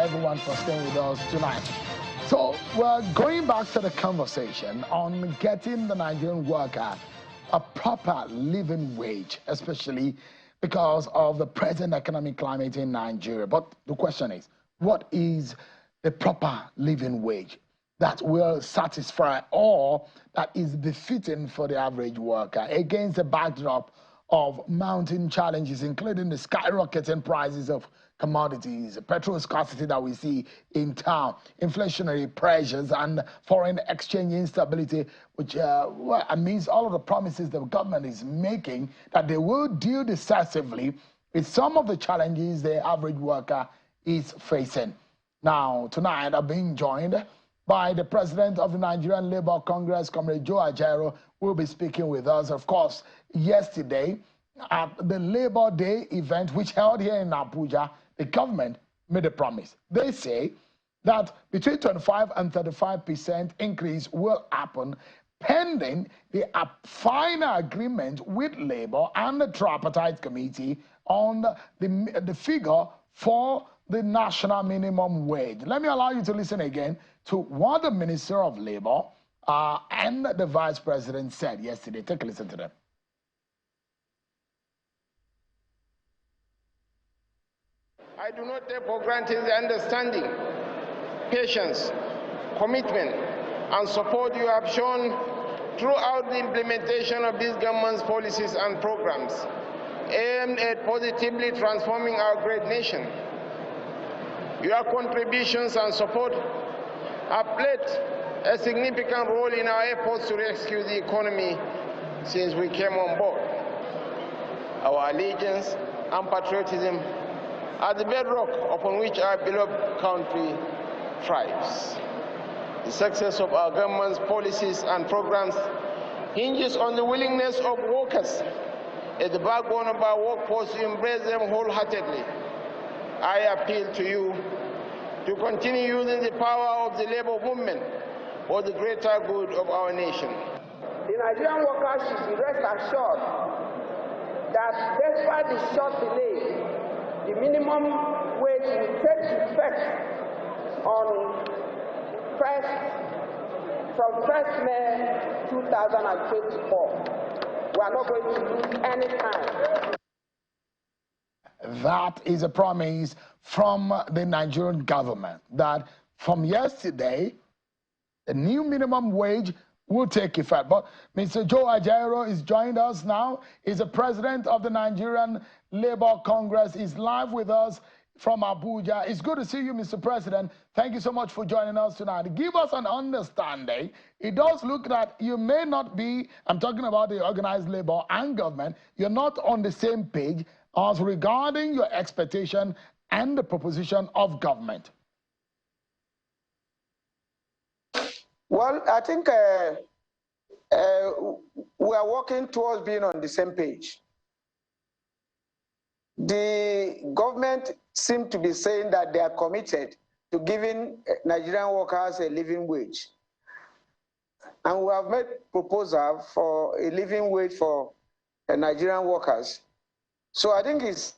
everyone for staying with us tonight. So we're going back to the conversation on getting the Nigerian worker a proper living wage, especially because of the present economic climate in Nigeria. But the question is, what is the proper living wage that will satisfy or that is befitting for the average worker against the backdrop of mounting challenges, including the skyrocketing prices of commodities, petrol scarcity that we see in town, inflationary pressures, and foreign exchange instability, which amidst all of the promises the government is making that they will deal decisively with some of the challenges the average worker is facing. Now, tonight, I'm being joined by the president of the Nigerian Labour Congress, Comrade Joe Ajaero, who will be speaking with us. Of course, yesterday, at the Labour Day event, which held here in Abuja, the government made a promise. They say that between 25 and 35% increase will happen pending the final agreement with Labour and the Tripartite Committee on the figure for the national minimum wage. Let me allow you to listen again to what the Minister of Labour and the Vice President said yesterday. Take a listen to them. I do not take for granted the understanding, patience, commitment, and support you have shown throughout the implementation of this government's policies and programs aimed at positively transforming our great nation. Your contributions and support have played a significant role in our efforts to rescue the economy since we came on board. Our allegiance and patriotism are the bedrock upon which our beloved country thrives. The success of our government's policies and programs hinges on the willingness of workers as the backbone of our workforce to embrace them wholeheartedly. I appeal to you to continue using the power of the labor movement for the greater good of our nation. The Nigerian workers should rest assured that despite the short delay, the minimum wage will take effect from 1st May 2024. We are not going to lose any time. That is a promise from the Nigerian government that from yesterday, the new minimum wage will take effect. But Mr. Joe Ajaero is joined us now. He's the president of the Nigerian Labour Congress. He's live with us from Abuja. It's good to see you, Mr. President. Thank you so much for joining us tonight. Give us an understanding. It does look that you may not be, I'm talking about the organized labor and government, you're not on the same page as regarding your expectation and the proposition of government. Well, I think we are working towards being on the same page. The government seems to be saying that they are committed to giving Nigerian workers a living wage. And we have made proposal for a living wage for Nigerian workers. So I think it's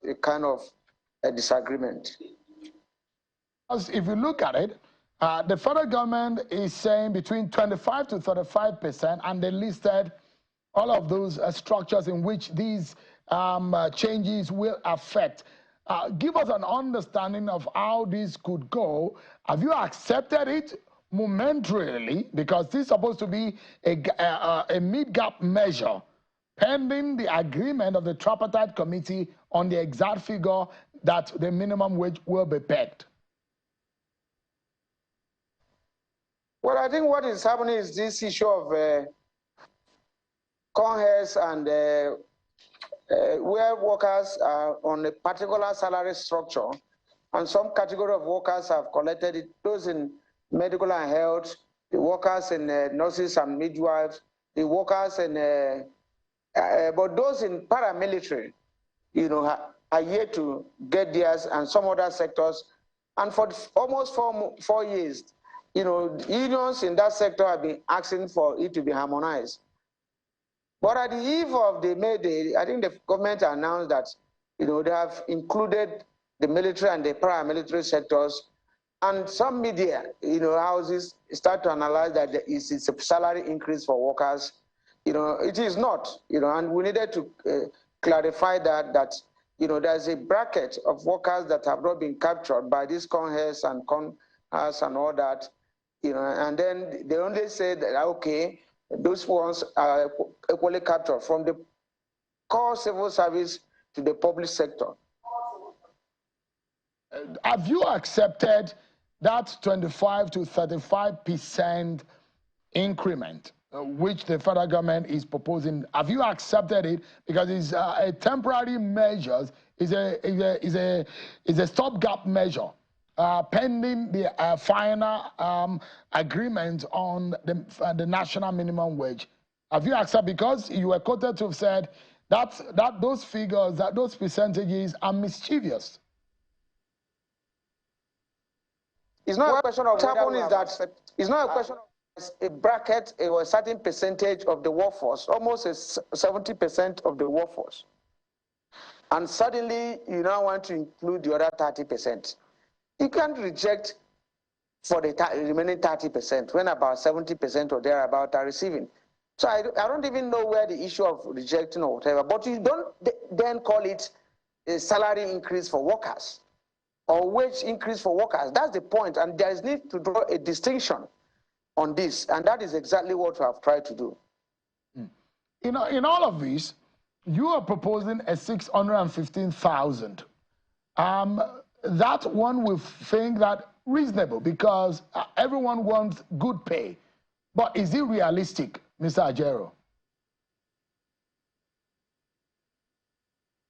a kind of a disagreement. If you look at it, the federal government is saying between 25 to 35%, and they listed all of those structures in which these changes will affect. Give us an understanding of how this could go. Have you accepted it momentarily? Because this is supposed to be a mid-gap measure pending the agreement of the Tripartite Committee on the exact figure that the minimum wage will be pegged. Well, I think what is happening is this issue of conhests and where workers are on a particular salary structure, and some category of workers have collected it, those in medical and health, the workers in nurses and midwives, the workers in, but those in paramilitary, you know, are yet to get theirs, and some other sectors. And for almost 4 years, unions in that sector have been asking for it to be harmonized. But at the eve of the May Day, I think the government announced that, they have included the military and the paramilitary sectors, and some media, houses start to analyze that it's a salary increase for workers. It is not, and we needed to clarify that there's a bracket of workers that have not been captured by these CONHES and CONHAS and all that, and then they only say that, okay, those ones are equally captured from the core civil service to the public sector. Have you accepted that 25 to 35% increment which the federal government is proposing? Have you accepted it? Because it's a temporary measure, is a stopgap measure pending the final agreement on the national minimum wage. Have you accepted? Because you were quoted to have said that those figures, that those percentages are mischievous. It's not a question of what happened is that it's not a question of a bracket or a certain percentage of the workforce, almost 70% of the workforce. And suddenly you now want to include the other 30%. You can't reject for the remaining 30% when about 70% or thereabout are receiving. So I don't even know where the issue of rejecting or whatever, but you don't then call it a salary increase for workers or wage increase for workers. That's the point, and there is need to draw a distinction on this, and that is exactly what we have tried to do. In all of this, you are proposing a 615,000. That one will think that reasonable because everyone wants good pay. But is it realistic, Mr. Ajero?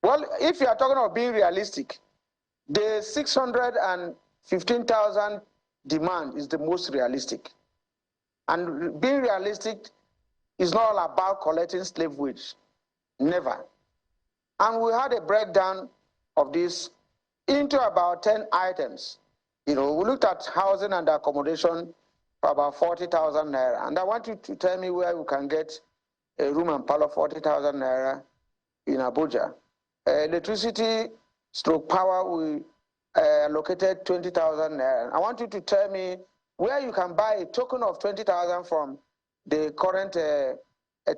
Well, if you are talking about being realistic, the 615,000 demand is the most realistic. And being realistic is not all about collecting slave wage. Never. And we had a breakdown of this into about 10 items. We looked at housing and accommodation for about 40,000 naira. And I want you to tell me where we can get a room and parlor 40,000 naira in Abuja. Electricity stroke power, we allocated 20,000 naira. I want you to tell me where you can buy a token of 20,000 from the current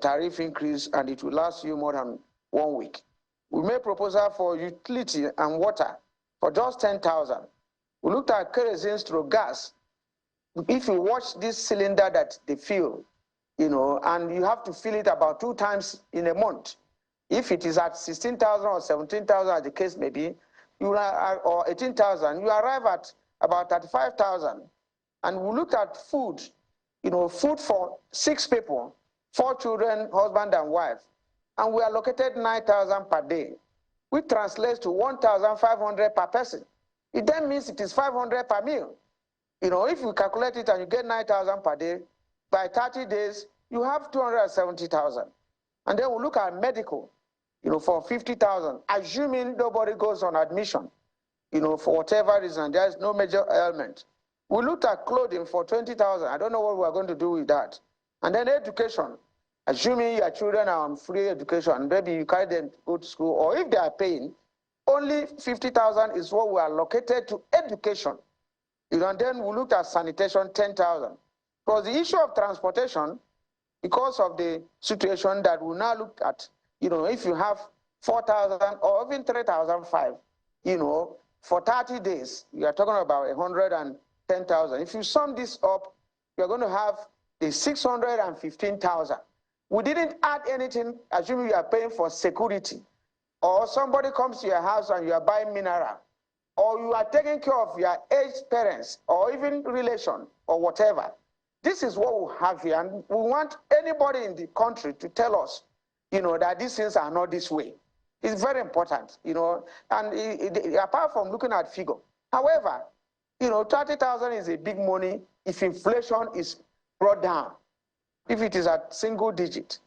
tariff increase, and it will last you more than 1 week. We made proposal for utility and water for just 10,000. We looked at kerosene stroke gas. If you watch this cylinder that they fill, and you have to fill it about 2 times in a month. If it is at 16,000 or 17,000, as the case may be, or 18,000, you arrive at about 35,000. And we looked at food, food for 6 people, 4 children, husband and wife, and we allocated 9,000 per day, which translates to 1,500 per person. It then means it is 500 per meal. If you calculate it and you get 9,000 per day, by 30 days, you have 270,000. And then we look at medical, for 50,000, assuming nobody goes on admission, for whatever reason, there is no major ailment. We looked at clothing for 20,000. I don't know what we're going to do with that. And then education, assuming your children are on free education, maybe you carry them to go to school, or if they are paying, only 50,000 is what we are allocated to education. And then we looked at sanitation, 10,000. Because the issue of transportation, because of the situation that we now look at, if you have 4,000 or even 3,005, for 30 days, you are talking about 110,000. If you sum this up, you're going to have the 615,000. We didn't add anything, assuming you are paying for security, or somebody comes to your house and you are buying mineral, or you are taking care of your aged parents, or even relation, or whatever. This is what we have here, and we want anybody in the country to tell us, that these things are not this way. It's very important, and apart from looking at figure. However, 30,000 is a big money if inflation is brought down, if it is at single digit,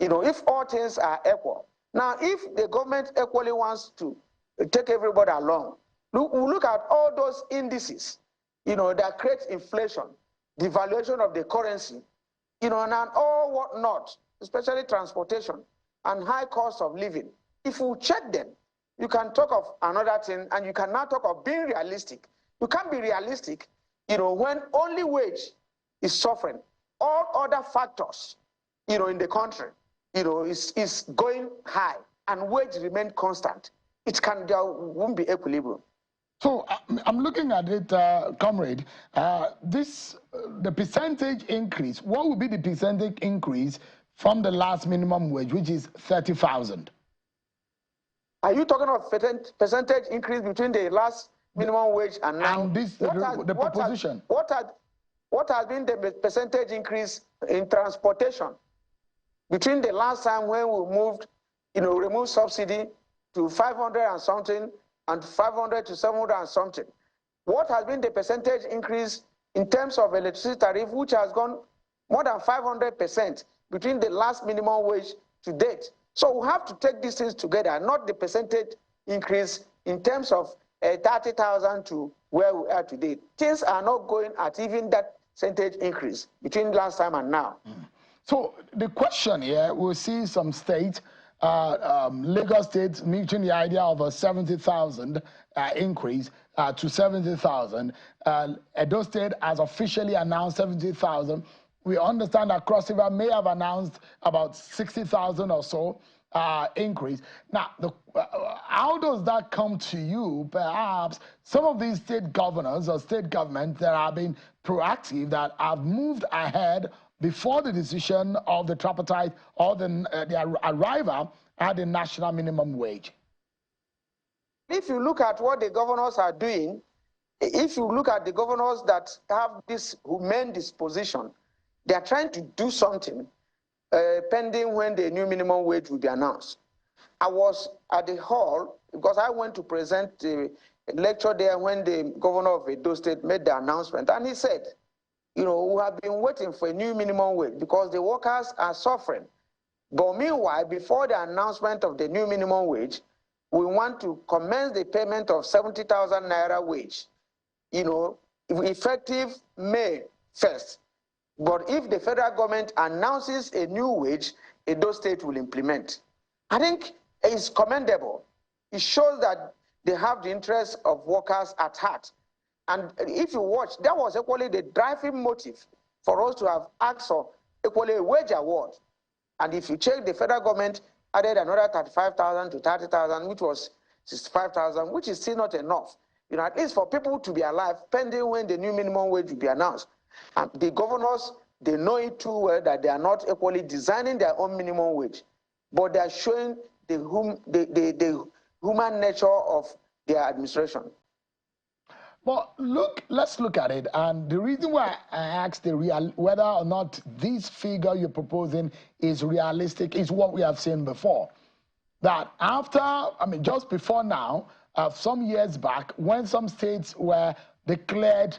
if all things are equal. Now, if the government equally wants to, take everybody along. Look at all those indices, that create inflation, devaluation of the currency, and all whatnot, especially transportation and high cost of living. If you check them, you can talk of another thing, and you can now talk of being realistic. You can't be realistic, when only wage is suffering. All other factors, in the country, is going high, and wage remain constant. There won't be equilibrium. So I'm looking at it, comrade. The percentage increase. What would be the percentage increase from the last minimum wage, which is 30,000? Are you talking of percentage increase between the last minimum wage and now? And the proposition. What has been the percentage increase in transportation between the last time when we moved, removed subsidy to 500 and something, and 500 to 700 and something? What has been the percentage increase in terms of electricity tariff, which has gone more than 500% between the last minimum wage to date? So we have to take these things together, not the percentage increase in terms of 30,000 to where we are today. Things are not going at even that percentage increase between last time and now. So the question here, we'll see some states, Lagos State meeting the idea of a 70,000 increase to 70,000. Edo State has officially announced 70,000. We understand that Cross River may have announced about 60,000 or so increase. Now, how does that come to you? Perhaps some of these state governors or state governments that have been proactive, that have moved ahead before the decision of the tripartite or the arrival at the national minimum wage. If you look at what the governors are doing, if you look at the governors that have this humane disposition, they are trying to do something pending when the new minimum wage will be announced. I was at the hall because I went to present the lecture there when the governor of Edo State made the announcement, and he said, we have been waiting for a new minimum wage because the workers are suffering. But meanwhile, before the announcement of the new minimum wage, we want to commence the payment of 70,000 naira wage, effective May 1st. But if the federal government announces a new wage, Edo State will implement. I think it's commendable. It shows that they have the interests of workers at heart. And if you watch, that was equally the driving motive for us to have asked for equally a wage award. And if you check, the federal government added another 35,000 to 30,000, which was 65,000, which is still not enough. At least for people to be alive, pending when the new minimum wage will be announced. And the governors, they know it too well that they are not equally designing their own minimum wage, but they are showing the human nature of their administration. Well, let's look at it. And the reason why I asked whether or not this figure you're proposing is realistic is what we have seen before. That just before now, some years back, when some states were declared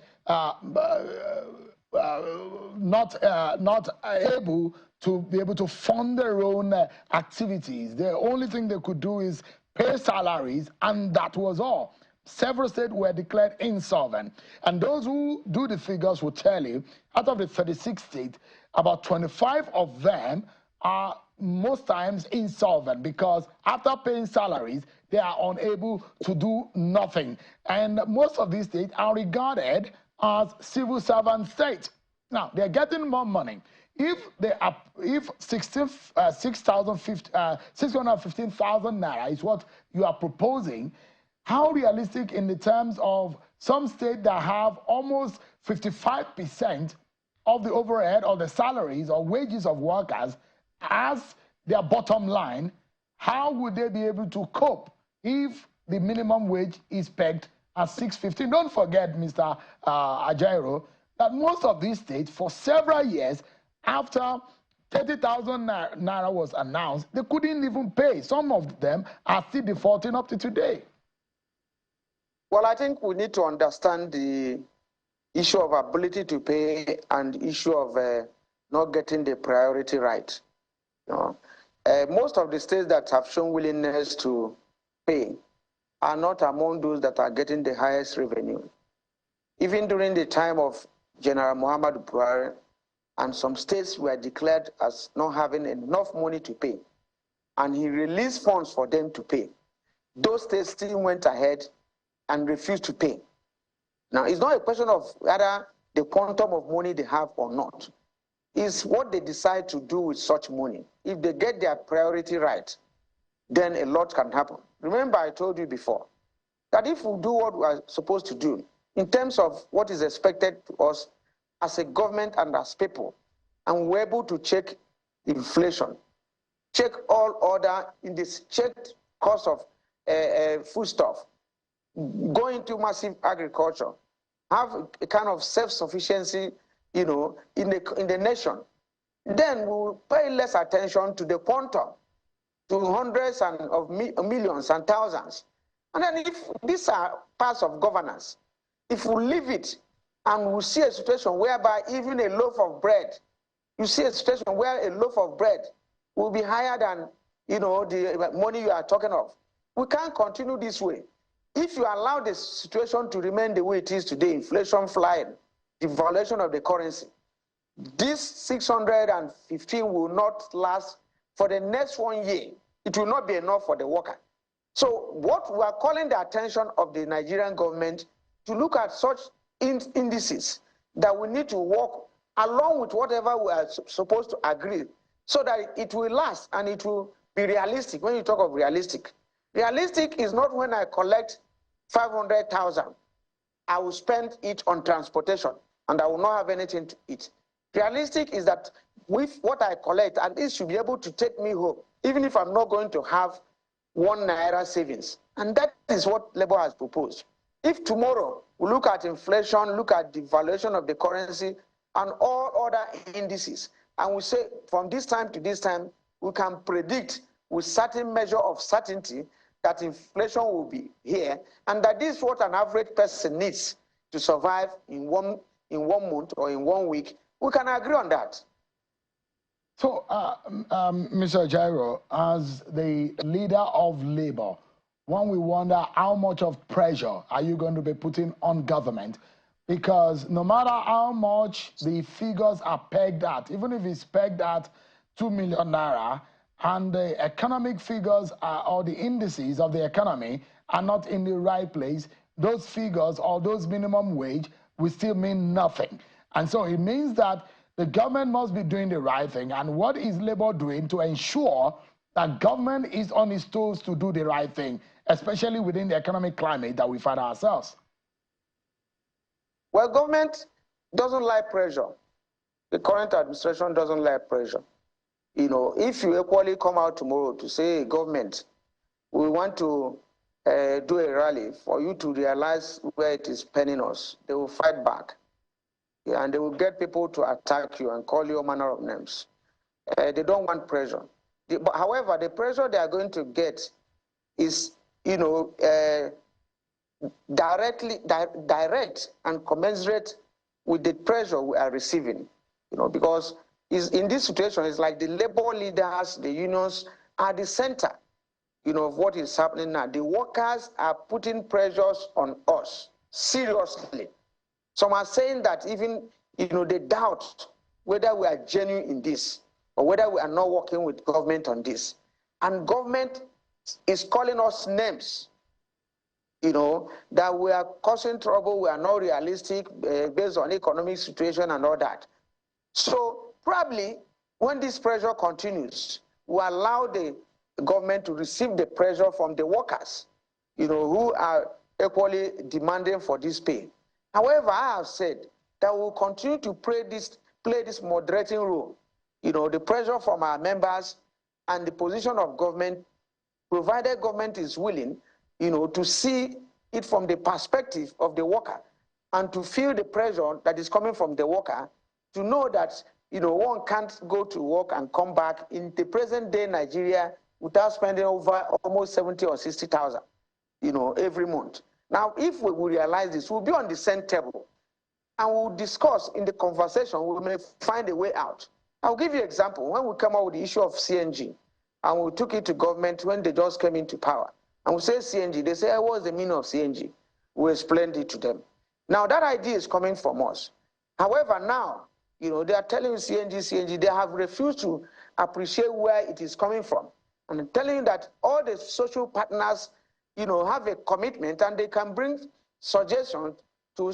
not able to be able to fund their own activities, the only thing they could do is pay salaries, and that was all. Several states were declared insolvent. And those who do the figures will tell you, out of the 36 states, about 25 of them are most times insolvent because after paying salaries, they are unable to do nothing. And most of these states are regarded as civil servant states. Now, they're getting more money. If 615,000 naira is what you are proposing, how realistic in the terms of some states that have almost 55% of the overhead or the salaries or wages of workers as their bottom line, how would they be able to cope if the minimum wage is pegged at 615? Don't forget, Mr. Ajaero, that most of these states for several years after 30,000 naira was announced, they couldn't even pay. Some of them are still defaulting up to today. Well, I think we need to understand the issue of ability to pay and issue of not getting the priority right. Most of the states that have shown willingness to pay are not among those that are getting the highest revenue. Even during the time of General Muhammadu Buhari, and some states were declared as not having enough money to pay, and he released funds for them to pay. Those states still went ahead and refused to pay. Now, it's not a question of whether the quantum of money they have or not. It's what they decide to do with such money. If they get their priority right, then a lot can happen. Remember, I told you before that if we do what we are supposed to do in terms of what is expected to us as a government and as people, and we're able to check inflation, check all other in this, check cost of foodstuff, go into massive agriculture, have a kind of self-sufficiency, in the nation, then we will pay less attention to the quantum, to hundreds of millions and thousands. And then if these are parts of governance, if we leave it and we see a situation whereby even a loaf of bread, you see a situation where a loaf of bread will be higher than the money you are talking of. We can't continue this way. If you allow the situation to remain the way it is today, inflation flying, devaluation of the currency, this 615 will not last for the next 1 year. It will not be enough for the worker. So what we are calling the attention of the Nigerian government to look at such indices that we need to work along with whatever we are supposed to agree so that it will last and it will be realistic. When you talk of realistic is not when I collect 500,000, I will spend it on transportation and I will not have anything to eat. Realistic is that with what I collect, and this should be able to take me home, even if I'm not going to have 1 naira savings. And that is what Labour has proposed. If tomorrow we look at inflation, look at the valuation of the currency and all other indices, and we say from this time to this time, we can predict with certain measure of certainty that inflation will be here, and that this is what an average person needs to survive in one month or in 1 week, we can agree on that. So, Mr. Jairo, as the leader of Labour, one will wonder how much of pressure are you going to be putting on government? Because no matter how much the figures are pegged at, even if it's pegged at 2 million naira, and the economic figures or the indices of the economy are not in the right place, those figures or those minimum wage will still mean nothing. And so it means that the government must be doing the right thing. And what is Labour doing to ensure that government is on its toes to do the right thing, especially within the economic climate that we find ourselves? Well, government doesn't like pressure. The current administration doesn't like pressure. If you equally come out tomorrow to say, government, we want to do a rally for you to realize where it is penning us, they will fight back. Yeah, and they will get people to attack you and call you all manner of names. They don't want pressure. However, the pressure they are going to get is, direct and commensurate with the pressure we are receiving. Because in this situation, it's like the labor leaders, the unions are the center, of what is happening now. The workers are putting pressures on us, seriously. Some are saying that even, they doubt whether we are genuine in this or whether we are not working with government on this. And government is calling us names, that we are causing trouble, we are not realistic based on economic situation and all that. So probably when this pressure continues, we allow the government to receive the pressure from the workers, who are equally demanding for this pay. However, I have said that we will continue to play this moderating role, the pressure from our members and the position of government, provided government is willing, to see it from the perspective of the worker and to feel the pressure that is coming from the worker, to know that, one can't go to work and come back in the present day Nigeria without spending over almost 70 or 60,000, every month. Now, if we realize this, we'll be on the same table and we'll discuss in the conversation, we may find a way out. I'll give you an example. When we come out with the issue of CNG and we took it to government when they just came into power, And we say CNG, they say, what's the meaning of CNG? We explained it to them. Now that idea is coming from us. However, now, they are telling you CNG, they have refused to appreciate where it is coming from. And I'm telling you that all the social partners, have a commitment and they can bring suggestions to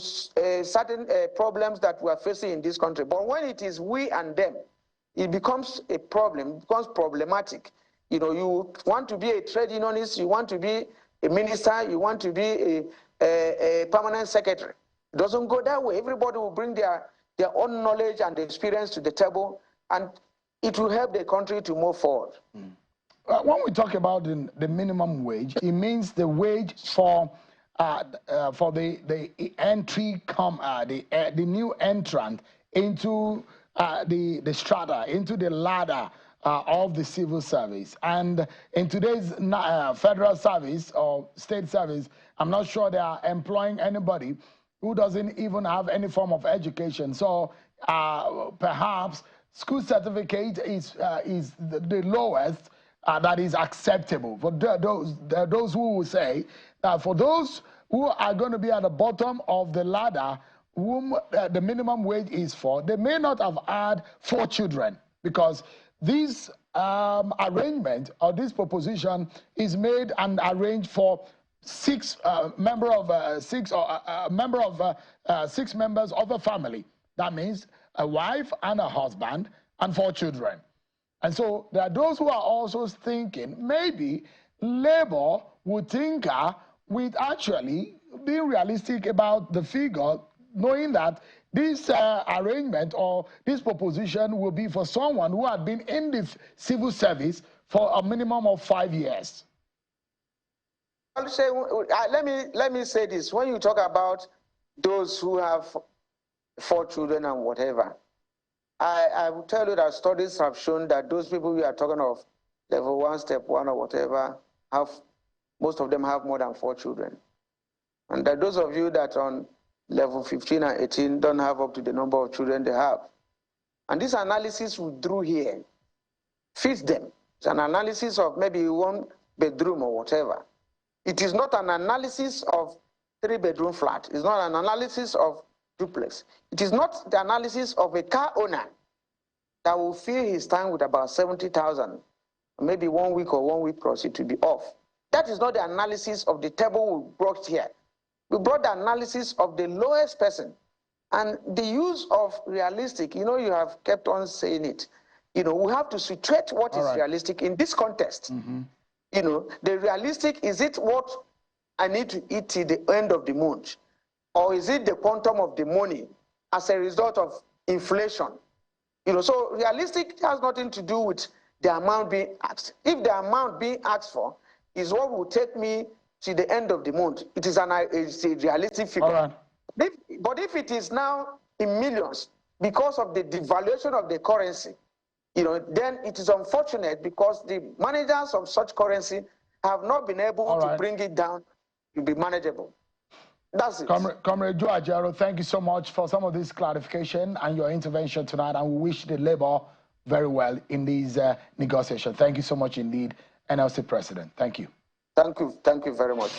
certain problems that we are facing in this country. But when it is we and them, it becomes a problem, it becomes problematic. You want to be a trade unionist, you want to be a minister, you want to be a permanent secretary. It doesn't go that way. Everybody will bring their own knowledge and experience to the table, and it will help the country to move forward. When we talk about the minimum wage, it means the wage for the entry the new entrant into the strata, into the ladder of the civil service. And in today's federal service or state service, I'm not sure they are employing anybody who doesn't even have any form of education. So perhaps school certificate is the lowest that is acceptable. For those who will say that for those who are going to be at the bottom of the ladder, whom the minimum wage is for, they may not have had 4 children, because this arrangement or this proposition is made and arranged for 6 members of a family. That means a wife and a husband and 4 children. And so there are those who are also thinking maybe Labour would tinker with actually being realistic about the figure, knowing that this arrangement or this proposition will be for someone who had been in the civil service for a minimum of 5 years. I'll say, let me say this. When you talk about those who have 4 children and whatever, I will tell you that studies have shown that those people we are talking of, level 1, step 1 or whatever, most of them have more than 4 children. And that those of you that on level 15 and 18 don't have up to the number of children they have. And this analysis we drew here fits them. It's an analysis of maybe 1 bedroom or whatever. It is not an analysis of 3-bedroom flat. It's not an analysis of duplex. It is not the analysis of a car owner that will fill his time with about 70,000, maybe 1 week or 1 week plus it will be off. That is not the analysis of the table we brought here. We brought the analysis of the lowest person. And the use of realistic, you have kept on saying it. We have to situate what is realistic in this context. The realistic, is it what I need to eat till the end of the month? Or is it the quantum of the money as a result of inflation? So realistic has nothing to do with the amount being asked. If the amount being asked for is what will take me to the end of the month, it's a realistic figure. But if it is now in millions because of the devaluation of the currency, then it is unfortunate because the managers of such currency have not been able to bring it down to be manageable. That's it. Comrade Joe Ajero, thank you so much for some of this clarification and your intervention tonight, and we wish the Labour very well in these negotiations. Thank you so much indeed, NLC President. Thank you. Thank you very much.